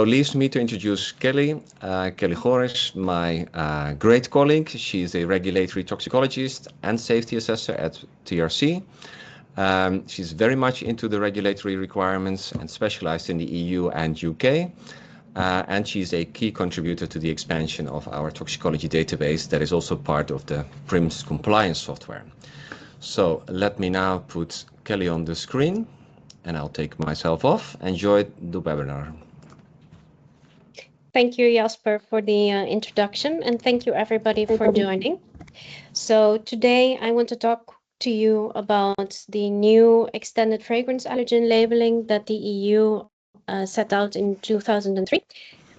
leaves me to introduce Kelly. Kelly Goris, my great colleague. She's a regulatory toxicologist and safety assessor at TRC. She's very much into the regulatory requirements and specialized in the EU and UK. And she's a key contributor to the expansion of our toxicology database that is also part of the PRIMS compliance software. So let me now put Kelly on the screen and I'll take myself off. Enjoy the webinar. Thank you, Jasper, for the introduction, and thank you everybody for joining. So today I want to talk to you about the new extended fragrance allergen labeling that the EU set out in 2003,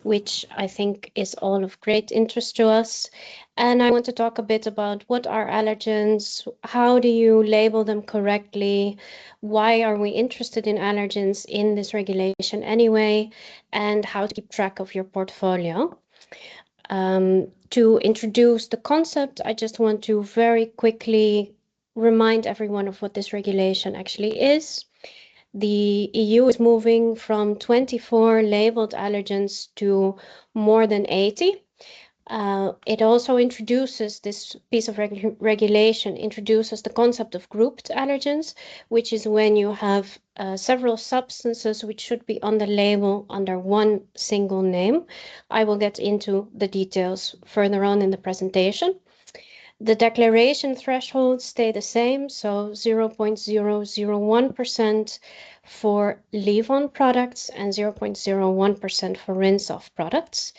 which I think is all of great interest to us. And I want to talk a bit about what are allergens, how do you label them correctly, why are we interested in allergens in this regulation anyway, and how to keep track of your portfolio. To introduce the concept, I just want to very quickly remind everyone of what this regulation actually is. The EU is moving from 24 labeled allergens to more than 80. It also introduces, this piece of regulation introduces the concept of grouped allergens, which is when you have several substances which should be on the label under one single name. I will get into the details further on in the presentation. The declaration thresholds stay the same, so 0.001% for leave-on products and 0.01% for rinse-off products.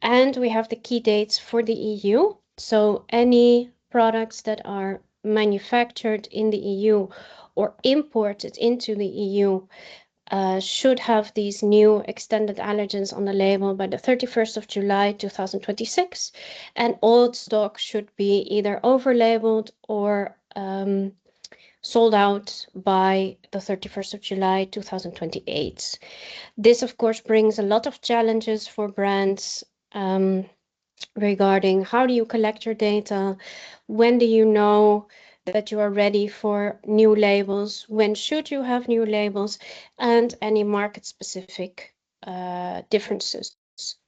And we have the key dates for the EU. So any products that are manufactured in the EU or imported into the EU should have these new extended allergens on the label by the 31st of July 2026, and old stock should be either overlabeled or sold out by the 31st of July 2028. This, of course, brings a lot of challenges for brands regarding how do you collect your data, when do you know that you are ready for new labels, when should you have new labels, and any market-specific differences.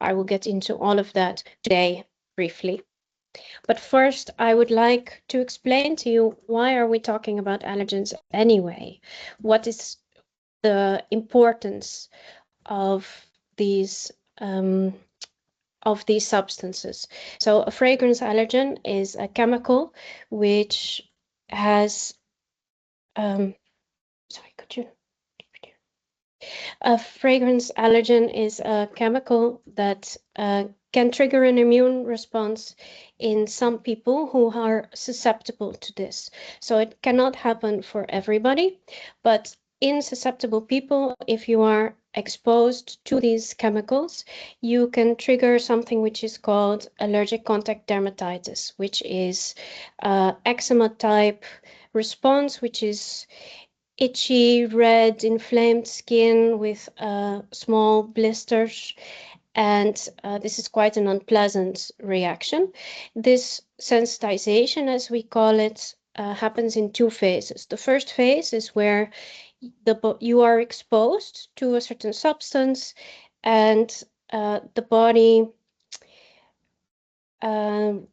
I will get into all of that today briefly. But first, I would like to explain to you, why are we talking about allergens anyway? What is the importance of these substances? So a fragrance allergen is a chemical which has a fragrance allergen is a chemical that can trigger an immune response in some people who are susceptible to this. So it cannot happen for everybody, but in susceptible people, if you are exposed to these chemicals, you can trigger something which is called allergic contact dermatitis, which is eczema type response, which is itchy, red, inflamed skin with small blisters. And this is quite an unpleasant reaction. This sensitization, as we call it, happens in two phases. The first phase is where you are exposed to a certain substance and the body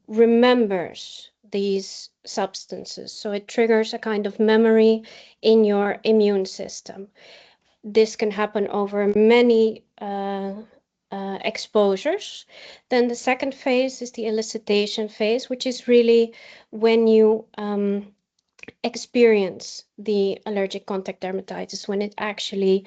remembers these substances. So it triggers a kind of memory in your immune system. This can happen over many exposures. Then the second phase is the elicitation phase, which is really when you experience the allergic contact dermatitis, when it actually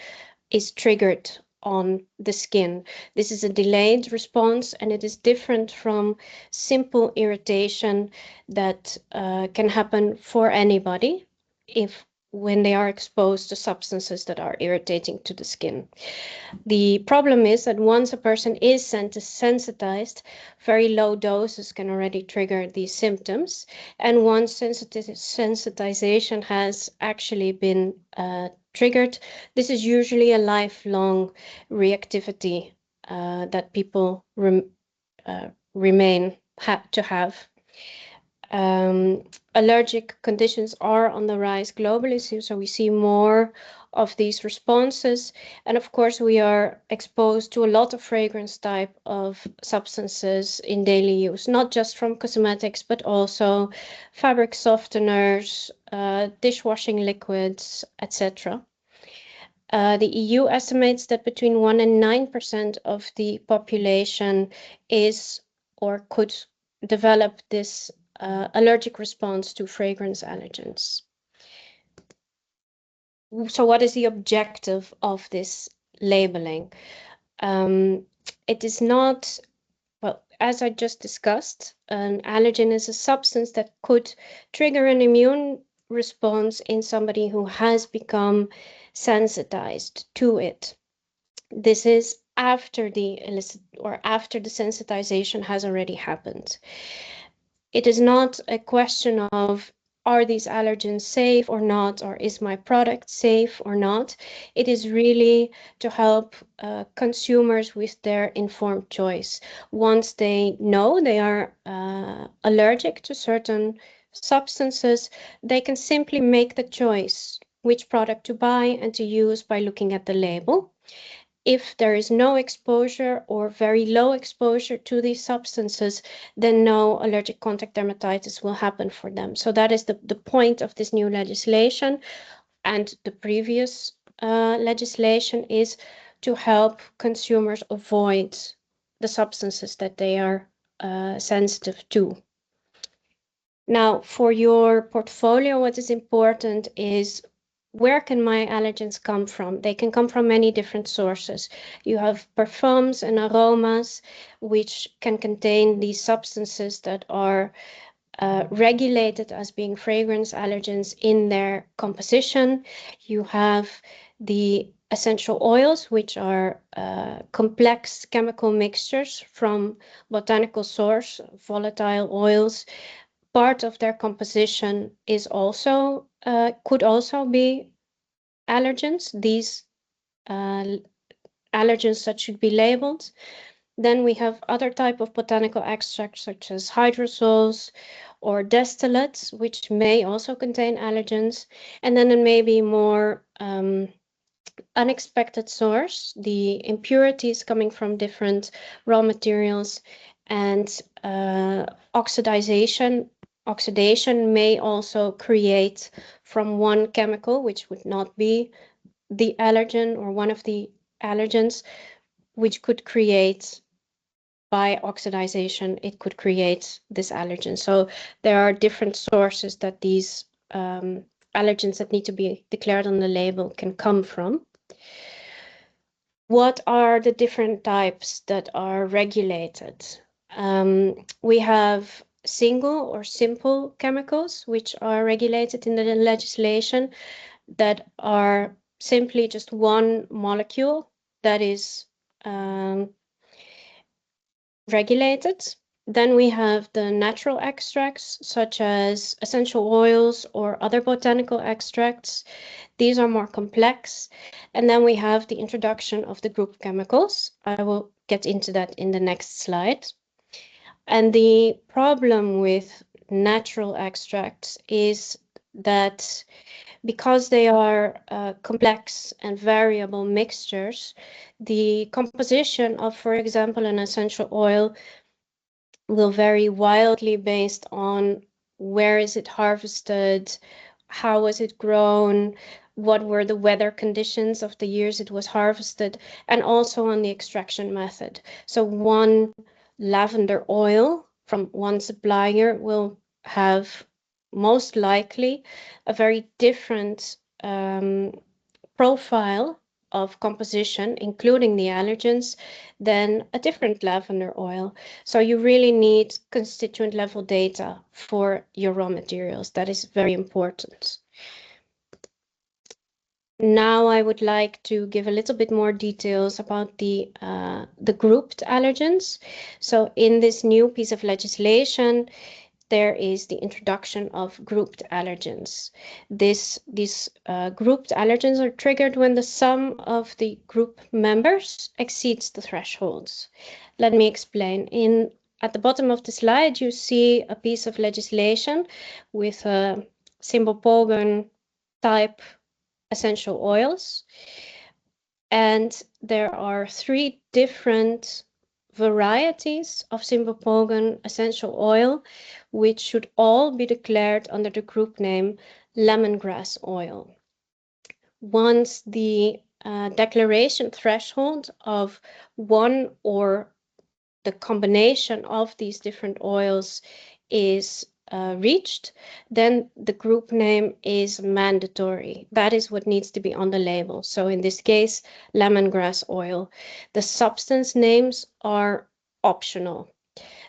is triggered on the skin. This is a delayed response, and it is different from simple irritation that can happen for anybody when they are exposed to substances that are irritating to the skin. The problem is that once a person is sensitized, very low doses can already trigger these symptoms. And once sensitization has actually been triggered, this is usually a lifelong reactivity that people remain to have. allergic conditions are on the rise globally, so we see more of these responses. And of course, we are exposed to a lot of fragrance type of substances in daily use, not just from cosmetics, but also fabric softeners, dishwashing liquids, etc. The EU estimates that between 1 and 9% of the population is or could develop this allergic response to fragrance allergens. So what is the objective of this labeling? It is not, well, as I just discussed, an allergen is a substance that could trigger an immune response in somebody who has become sensitized to it. This is after the sensitization has already happened. It is not a question of, are these allergens safe or not, or is my product safe or not? It is really to help consumers with their informed choice. Once they know they are allergic to certain substances, they can simply make the choice which product to buy and to use by looking at the label. If there is no exposure or very low exposure to these substances, then no allergic contact dermatitis will happen for them. So that is the point of this new legislation. And the previous legislation is to help consumers avoid the substances that they are sensitive to. Now, for your portfolio, what is important is, where can my allergens come from? They can come from many different sources. You have perfumes and aromas, which can contain these substances that are regulated as being fragrance allergens in their composition. You have the essential oils, which are complex chemical mixtures from botanical source, volatile oils. Part of their composition is also could also be allergens. These allergens that should be labeled. Then we have other type of botanical extracts such as hydrosols or distillates, which may also contain allergens. And then there may be more unexpected source, the impurities coming from different raw materials, and oxidation may also create from one chemical, which would not be the allergen or one of the allergens, which could create, by oxidation, it could create this allergen. So there are different sources that these allergens that need to be declared on the label can come from. What are the different types that are regulated? We have single or simple chemicals, which are regulated in the legislation, that are simply just one molecule that is regulated. Then we have the natural extracts, such as essential oils or other botanical extracts. These are more complex. And then we have the introduction of the group chemicals. I will get into that in the next slide. And the problem with natural extracts is that because they are complex and variable mixtures, the composition of, for example, an essential oil will vary wildly based on where is it harvested, how was it grown, what were the weather conditions of the years it was harvested, and also on the extraction method. So one lavender oil from one supplier will have most likely a very different profile of composition, including the allergens, than a different lavender oil. So you really need constituent level data for your raw materials. That is very important. Now I would like to give a little bit more details about the grouped allergens. So in this new piece of legislation, there is the introduction of grouped allergens. These grouped allergens are triggered when the sum of the group members exceeds the thresholds. Let me explain. In at the bottom of the slide, you see a piece of legislation with a Symbopogon type essential oils. And there are 3 different varieties of Symbopogon essential oil, which should all be declared under the group name lemongrass oil. Once the declaration threshold of one or the combination of these different oils is reached, then the group name is mandatory. That is what needs to be on the label. So in this case, lemongrass oil. The substance names are optional.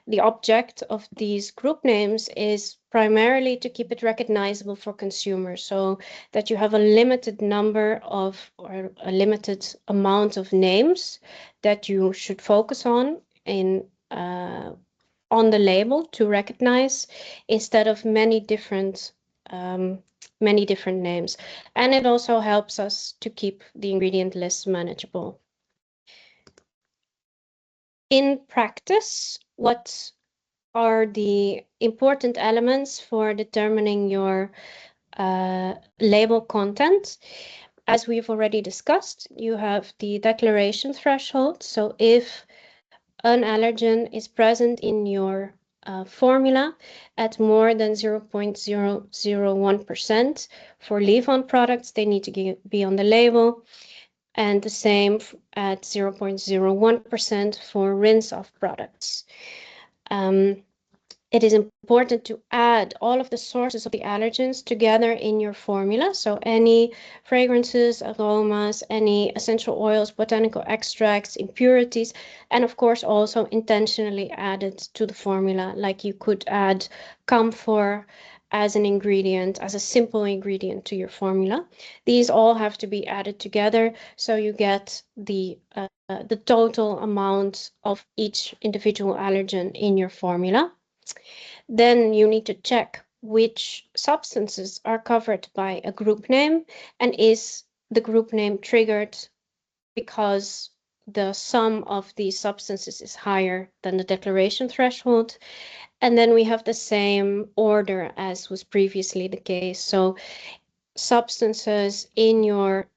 The object of these group names is primarily to keep it recognizable for consumers, so that you have a limited number of, or a limited amount of names that you should focus on on the label to recognize, instead of many different names. And it also helps us to keep the ingredient list manageable. In practice, what are the important elements for determining your label content? As we've already discussed, you have the declaration threshold. So if an allergen is present in your formula at more than 0.001%, for leave-on products, they need to be on the label, and the same at 0.01% for rinse-off products. It is important to add all of the sources of the allergens together in your formula. So any fragrances, aromas, any essential oils, botanical extracts, impurities, and of course also intentionally added to the formula, like you could add camphor as an ingredient, as a simple ingredient to your formula. These all have to be added together so you get the total amount of each individual allergen in your formula. Then you need to check which substances are covered by a group name, and is the group name triggered because the sum of these substances is higher than the declaration threshold. And then we have the same order as was previously the case. So substances in your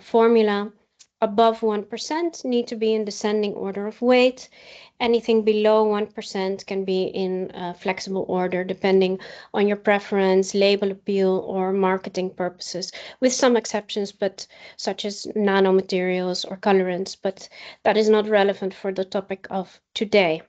formula above 1% need to be in descending order of weight. Anything below 1% can be in flexible order, depending on your preference, label appeal, or marketing purposes, with some exceptions, but such as nanomaterials or colorants, but that is not relevant for the topic of today.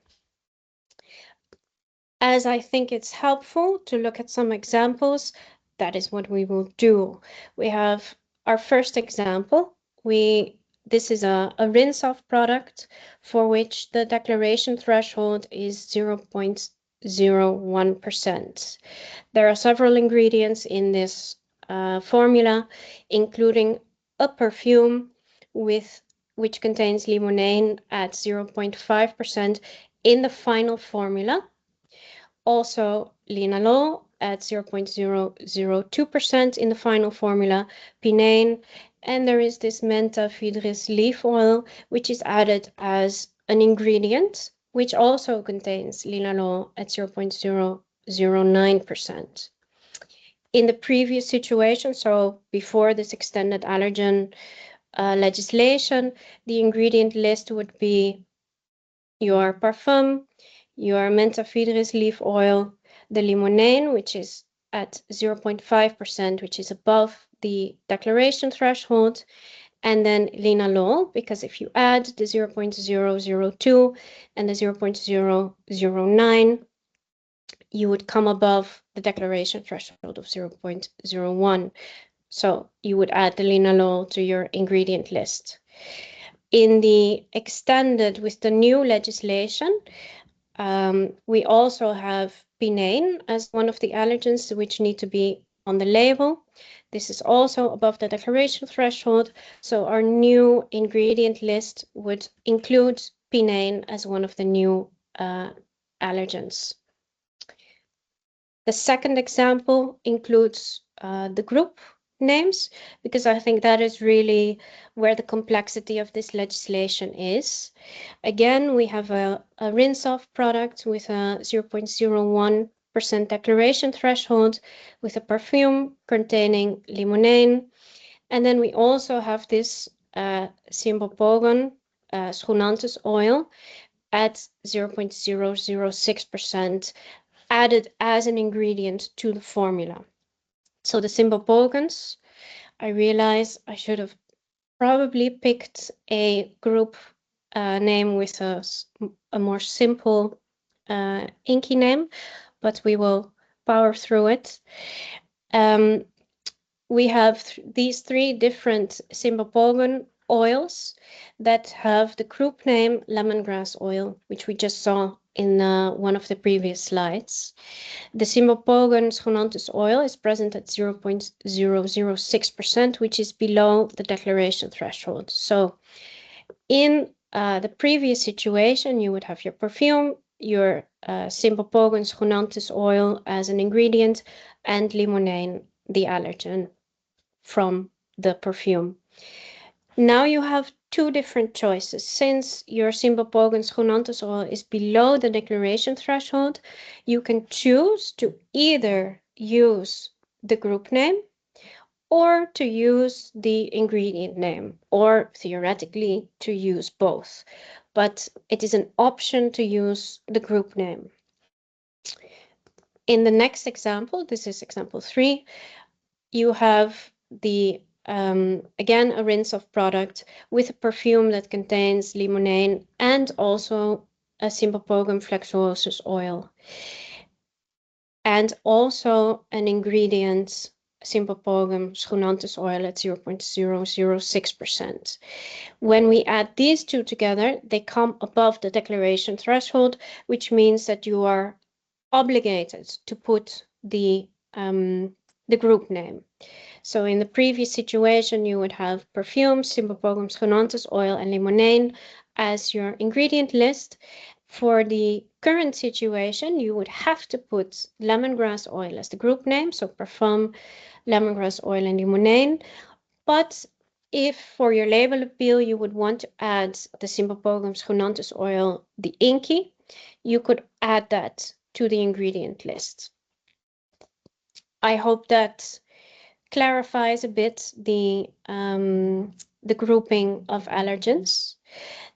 As I think it's helpful to look at some examples, that is what we will do. We have our first example. This is a rinse-off product for which the declaration threshold is 0.01%. There are several ingredients in this formula, including a perfume which contains limonene at 0.5% in the final formula. Also linalool at 0.002% in the final formula, pinene, and there is this mentha vidris leaf oil, which is added as an ingredient, which also contains linalool at 0.009%. In the previous situation, so before this extended allergen legislation, the ingredient list would be your parfum, your mentha vidris leaf oil, the limonene, which is at 0.5%, which is above the declaration threshold, and then linalool, because if you add the 0.002 and the 0.009, you would come above the declaration threshold of 0.01. So you would add the linalool to your ingredient list. In the extended, with the new legislation, we also have pinene as one of the allergens which need to be on the label. This is also above the declaration threshold, so our new ingredient list would include pinene as one of the new allergens. The second example includes the group names, because I think that is really where the complexity of this legislation is. Again, we have a rinse-off product with a 0.01% declaration threshold with a perfume containing limonene. And then we also have this Cymbopogon Schoenanthus oil at 0.006% added as an ingredient to the formula. So the Cymbopogons, I realize I should have probably picked a group name with a more simple inky name, but we will power through it. We have these three different Cymbopogon oils that have the group name lemongrass oil, which we just saw in one of the previous slides. The Cymbopogon Schoenanthus oil is present at 0.006%, which is below the declaration threshold. So in the previous situation, you would have your perfume, your Cymbopogon Schoenanthus oil as an ingredient, and limonene, the allergen from the perfume. Now you have two different choices. Since your Cymbopogon Schoenanthus oil is below the declaration threshold, you can choose to either use the group name or to use the ingredient name, or theoretically to use both. But it is an option to use the group name. In the next example, this is example 3, you have the again a rinse-off product with a perfume that contains limonene and also a Cymbopogon flexuosus oil, and also an ingredient Cymbopogon Schoenanthus oil at 0.006%. When we add these two together, they come above the declaration threshold, which means that you are obligated to put the group name. So in the previous situation, you would have perfume, Cymbopogon Schoenanthus oil, and limonene as your ingredient list. For the current situation, you would have to put lemongrass oil as the group name, so parfum, lemongrass oil, and limonene. But if for your label appeal, you would want to add the Cymbopogon Schoenanthus oil, the inky, you could add that to the ingredient list. I hope that clarifies a bit the grouping of allergens.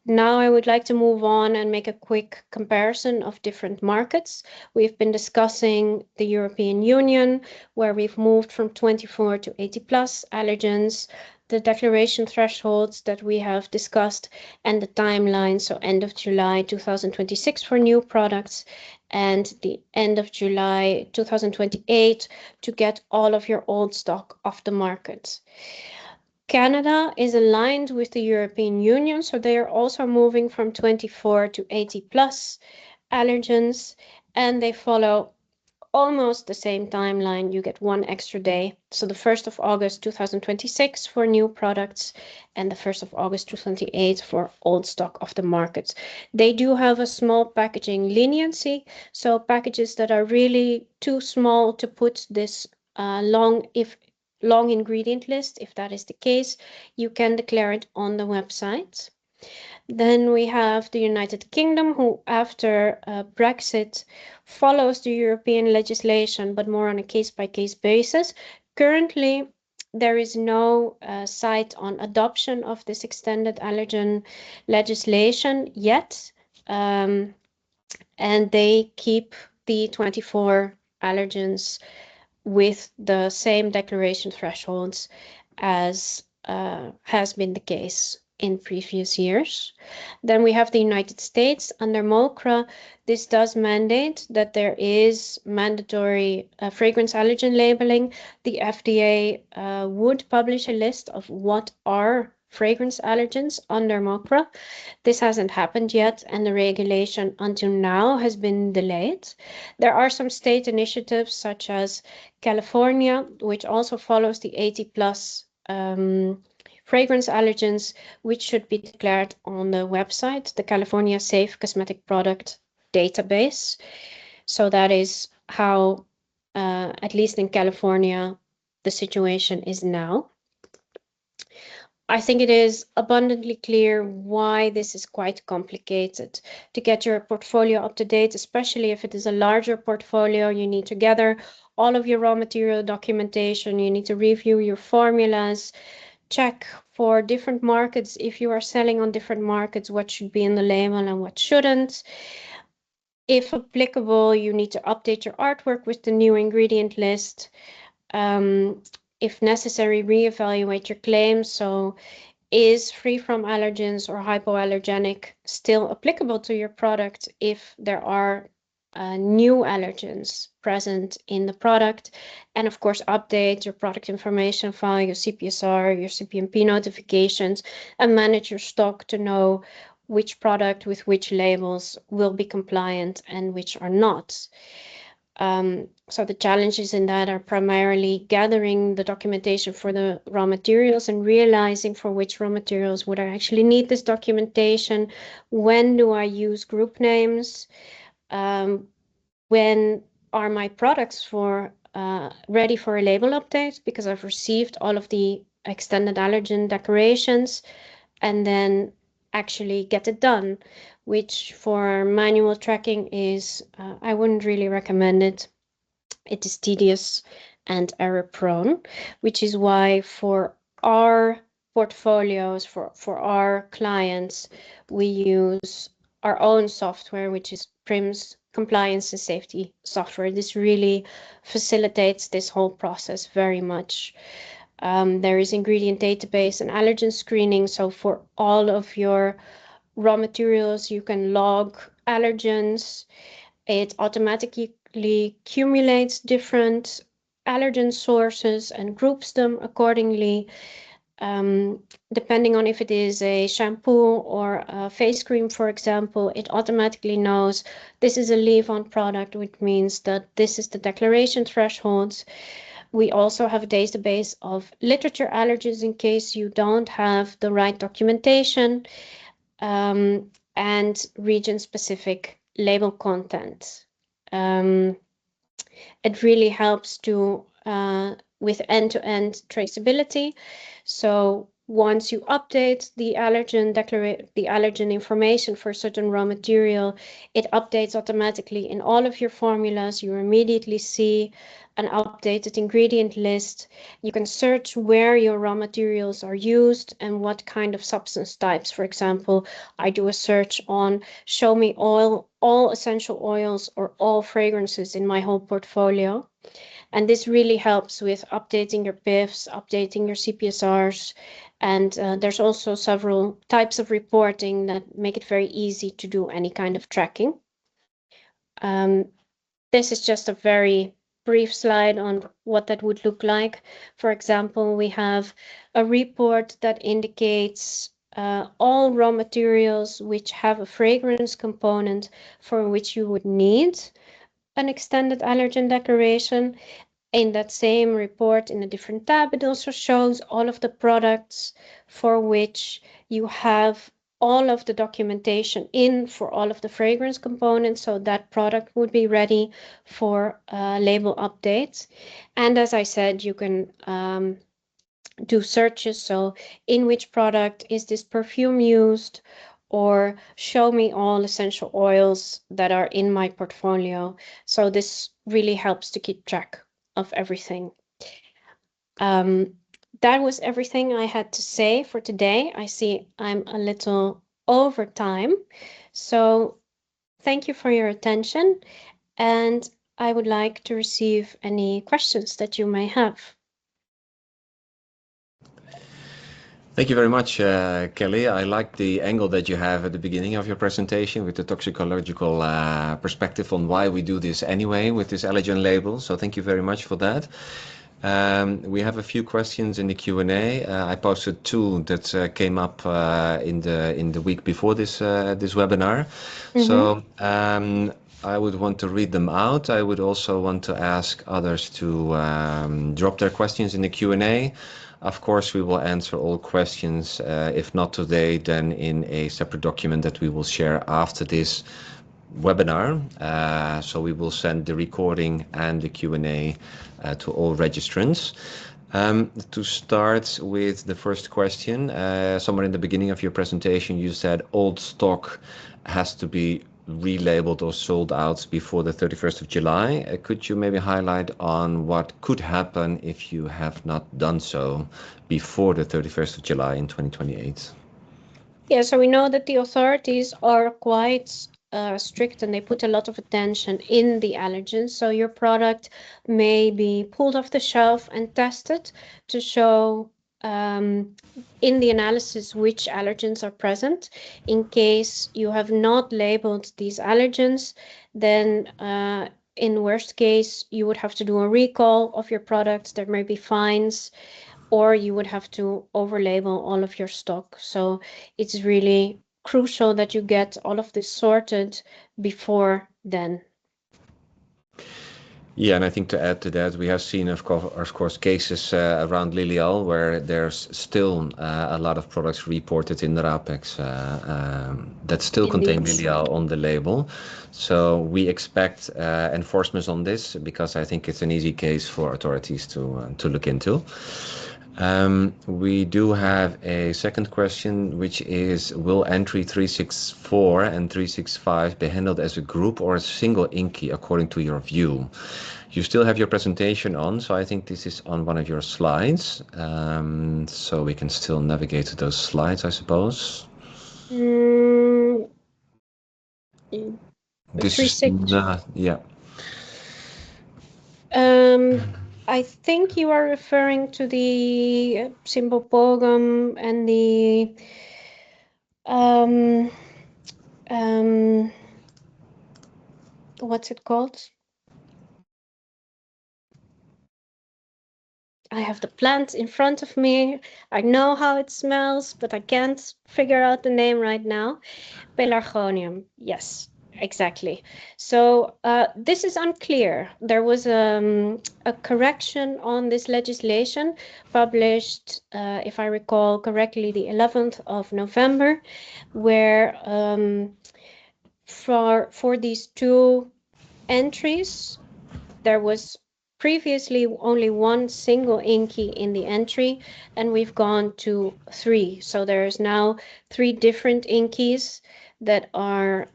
Now I would like to move on and make a quick comparison of different markets. We've been discussing the European Union, where we've moved from 24 to 80 plus allergens, the declaration thresholds that we have discussed, and the timeline, so end of July 2026 for new products, and the end of July 2028 to get all of your old stock off the market. Canada is aligned with the European Union, so they are also moving from 24 to 80 plus allergens, and they follow almost the same timeline. You get one extra day. So the 1st of August 2026 for new products and the 1st of August 2028 for old stock of the market. They do have a small packaging leniency, so packages that are really too small to put this long ingredient list, if that is the case, you can declare it on the website. Then we have the United Kingdom, who after Brexit follows the European legislation, but more on a case-by-case basis. Currently, there is no sight on adoption of this extended allergen legislation yet, and they keep the 24 allergens with the same declaration thresholds as has been the case in previous years. Then we have the United States. Under MOCRA, this does mandate that there is mandatory fragrance allergen labeling. The FDA would publish a list of what are fragrance allergens under MOCRA. This hasn't happened yet, and the regulation until now has been delayed. There are some state initiatives such as California, which also follows the 80 plus fragrance allergens, which should be declared on the website, the California Safe Cosmetic Product Database. So that is how, at least in California, the situation is now. I think it is abundantly clear why this is quite complicated. To get your portfolio up to date, especially if it is a larger portfolio, you need to gather all of your raw material documentation, you need to review your formulas, check for different markets, if you are selling on different markets, what should be in the label and what shouldn't. If applicable, you need to update your artwork with the new ingredient list. If necessary, reevaluate your claims. So is free from allergens or hypoallergenic still applicable to your product if there are new allergens present in the product? And of course, update your product information file, your CPSR, your CPMP notifications, and manage your stock to know which product with which labels will be compliant and which are not. So the challenges in that are primarily gathering the documentation for the raw materials and realizing for which raw materials would I actually need this documentation, when do I use group names, when are my products for ready for a label update because I've received all of the extended allergen declarations, and then actually get it done, which for manual tracking is, I wouldn't really recommend it. It is tedious and error prone, which is why for our portfolios, for our clients, we use our own software, which is PRIM's compliance and safety software. This really facilitates this whole process very much. There is ingredient database and allergen screening. So for all of your raw materials, you can log allergens. It automatically accumulates different allergen sources and groups them accordingly. Depending on if it is a shampoo or a face cream, for example, it automatically knows this is a leave-on product, which means that this is the declaration thresholds. We also have a database of literature allergens in case you don't have the right documentation, and region-specific label content. It really helps to with end-to-end traceability. So once you update the allergen information for a certain raw material, it updates automatically in all of your formulas. You immediately see an updated ingredient list. You can search where your raw materials are used and what kind of substance types. For example, I do a search on show me all essential oils or all fragrances in my whole portfolio. And this really helps with updating your PIFs, updating your CPSRs. And there's also several types of reporting that make it very easy to do any kind of tracking. This is just a very brief slide on what that would look like. For example, we have a report that indicates all raw materials which have a fragrance component for which you would need an extended allergen declaration. In that same report, in a different tab, it also shows all of the products for which you have all of the documentation in for all of the fragrance components, so that product would be ready for label updates. And as I said, you can do searches, so in which product is this perfume used, or show me all essential oils that are in my portfolio. So this really helps to keep track of everything. That was everything I had to say for today. I see I'm a little over time, so thank you for your attention, and I would like to receive any questions that you may have. Thank you very much, Kelly. I like the angle that you have at the beginning of your presentation with the toxicological perspective on why we do this anyway with this allergen label. So thank you very much for that. We have a few questions in the Q&A. I posted two that came up in the week before this webinar. So I would want to read them out. I would also want to ask others to drop their questions in the Q&A. Of course, we will answer all questions, if not today, then in a separate document that we will share after this webinar. So we will send the recording and the Q&A to all registrants. To start with the first question, somewhere in the beginning of your presentation, you said old stock has to be relabeled or sold out before the 31st of July. Could you maybe highlight on what could happen if you have not done so before the 31st of July in 2028? Yeah, so we know that the authorities are quite strict and they put a lot of attention in the allergens. So your product may be pulled off the shelf and tested to show in the analysis which allergens are present. In case you have not labeled these allergens, then in worst case, you would have to do a recall of your product. There may be fines, or you would have to overlabel all of your stock. So it's really crucial that you get all of this sorted before then. Yeah, and I think to add to that, we have seen, of course, cases around Lilial where there's still a lot of products reported in the RAPEX that still contain Lilial on the label. So we expect enforcement on this because I think it's an easy case for authorities to look into. We do have a second question, which is, will entry 364 and 365 be handled as a group or a single INCI according to your view? You still have your presentation on, so I think this is on one of your slides. So we can still navigate to those slides, I suppose. This is not, yeah. I think you are referring to the Symbopogum and the what's it called? I have the plant in front of me. I know how it smells, but I can't figure out the name right now. Pelargonium, yes, exactly. So this is unclear. There was a correction on this legislation published, if I recall correctly, the 11th of November, where for these two entries, there was previously only one single INCI in the entry, and we've gone to 3. So there's now 3 different INCIs that are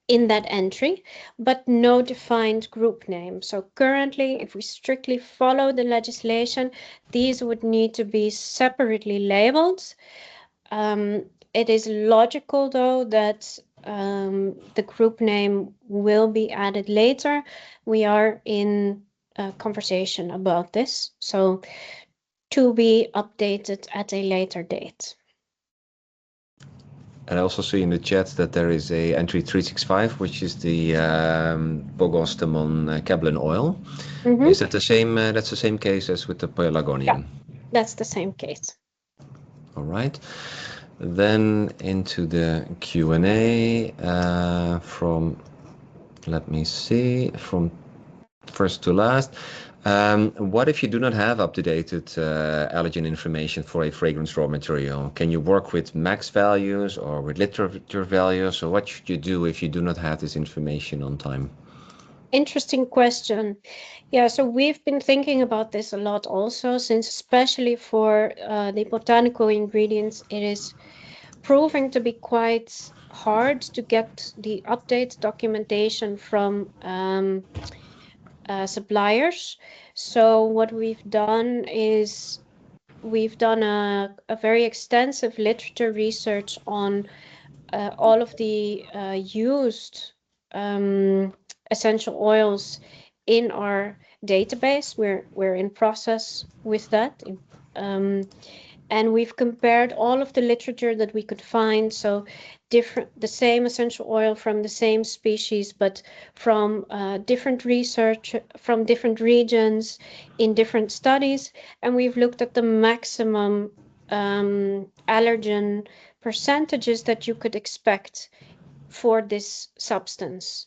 in that entry, but no defined group name. So currently, if we strictly follow the legislation, these would need to be separately labeled. It is logical, though, that the group name will be added later. We are in a conversation about this, so to be updated at a later date. And I also see in the chat that there is a entry 365, which is the Bogostemon Cablin oil. Mm-hmm. Is that the same? That's the same case as with the Pelargonium? Yeah, that's the same case. All right. Then into the Q&A from, let me see, from first to last. What if you do not have up-to-date allergen information for a fragrance raw material? Can you work with max values or with literature values? Or what should you do if you do not have this information on time? Interesting question. Yeah, so we've been thinking about this a lot also, since especially for the botanical ingredients, it is proving to be quite hard to get the update documentation from suppliers. So what we've done is we've done a very extensive literature research on all of the used essential oils in our database. We're in process with that. And we've compared all of the literature that we could find, so the same essential oil from the same species, but from different research, from different regions, in different studies, and we've looked at the maximum allergen percentages that you could expect for this substance.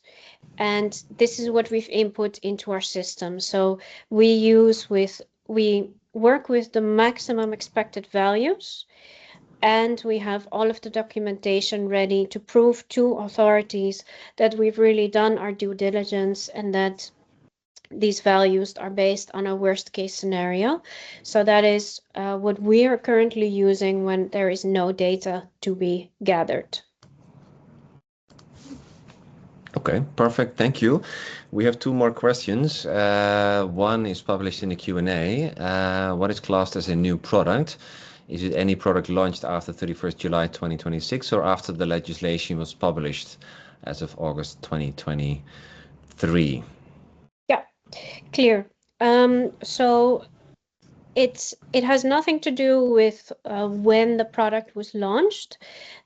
And this is what we've input into our system. So we work with the maximum expected values, and we have all of the documentation ready to prove to authorities that we've really done our due diligence and that these values are based on a worst case scenario. So that is what we are currently using when there is no data to be gathered. Okay, perfect. Thank you. We have two more questions. One is published in the Q&A. What is classed as a new product? Is it any product launched after 31st July 2026 or after the legislation was published as of August 2023? Yeah, clear. So it has nothing to do with when the product was launched.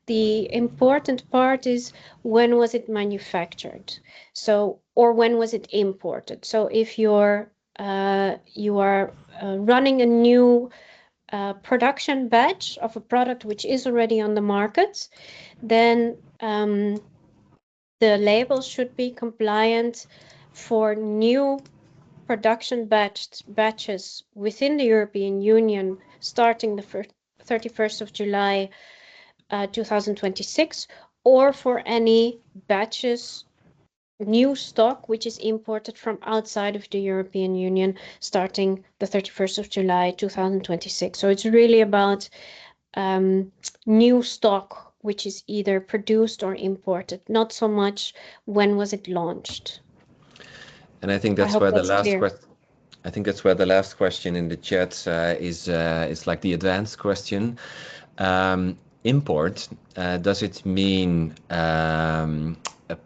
The important part is when was it manufactured, so, or when was it imported. So if you are running a new production batch of a product which is already on the market, then the label should be compliant for new production batches within the European Union starting the 31st of July 2026, or for any batches, new stock which is imported from outside of the European Union starting the 31st of July 2026. So it's really about new stock which is either produced or imported, not so much when was it launched. And I think that's where the last question. I think that's where the last question in the chat is like the advanced question. Import, does it mean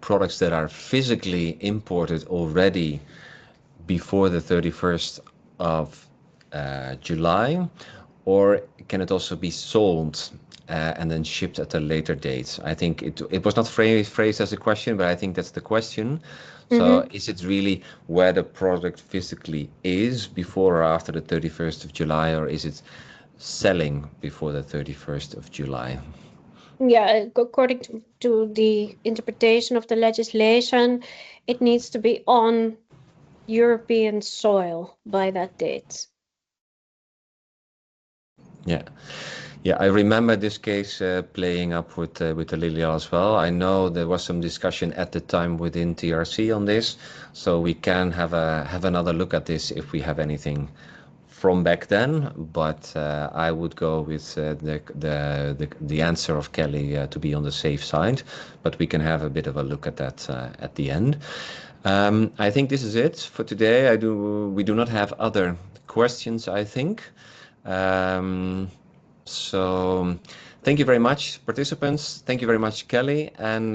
products that are physically imported already before the 31st of July, or can it also be sold and then shipped at a later date? I think it was not phrased as a question, but I think that's the question. So is it really where the product physically is before or after the 31st of July, or is it selling before the 31st of July? Yeah, according to the interpretation of the legislation, it needs to be on European soil by that date. Yeah. Yeah, I remember this case playing up with the Lilial as well. I know there was some discussion at the time within TRC on this, so we can have another look at this if we have anything from back then. But I would go with the answer of Kelly to be on the safe side. But we can have a bit of a look at that at the end. I think this is it for today. We do not have other questions, I think. So thank you very much, participants. Thank you very much, Kelly, and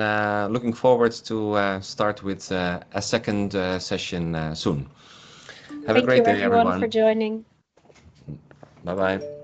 looking forward to start with a second session soon. Have a great day, everyone. Thank you, everyone, for joining. Bye-bye.